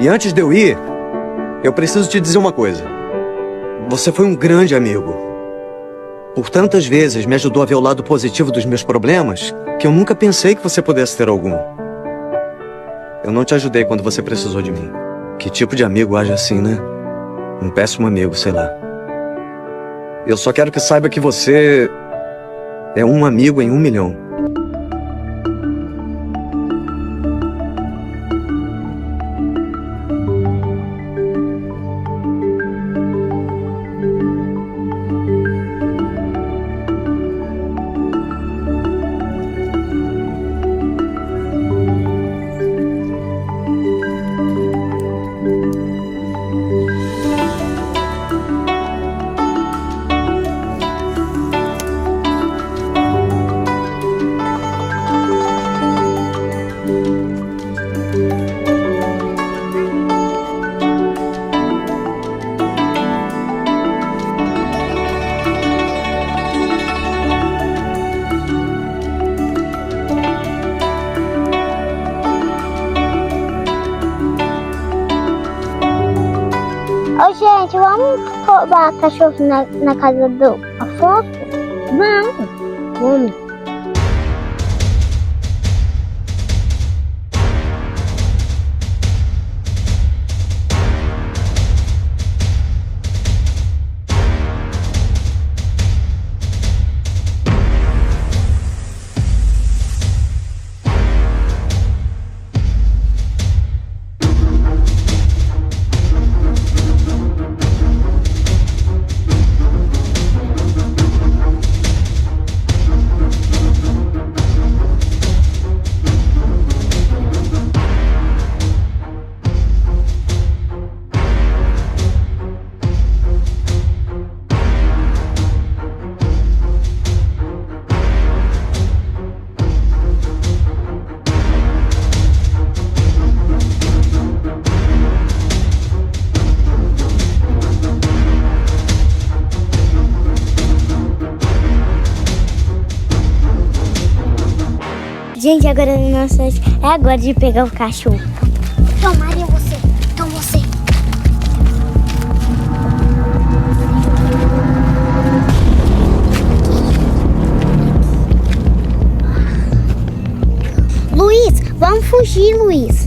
E antes de eu ir, eu preciso te dizer uma coisa. Você foi um grande amigo. Por tantas vezes me ajudou a ver o lado positivo dos meus problemas que eu nunca pensei que você pudesse ter algum. Eu não te ajudei quando você precisou de mim. Que tipo de amigo age assim, né? Um péssimo amigo, sei lá. Eu só quero que saiba que você é um amigo em 1 milhão. Ô, gente, vamos roubar cachorro na casa do Afonso? Vamos. Gente, agora nossa é agora de pegar o cachorro. Então, Maria, você. Então, você. Luiz, vamos fugir, Luiz.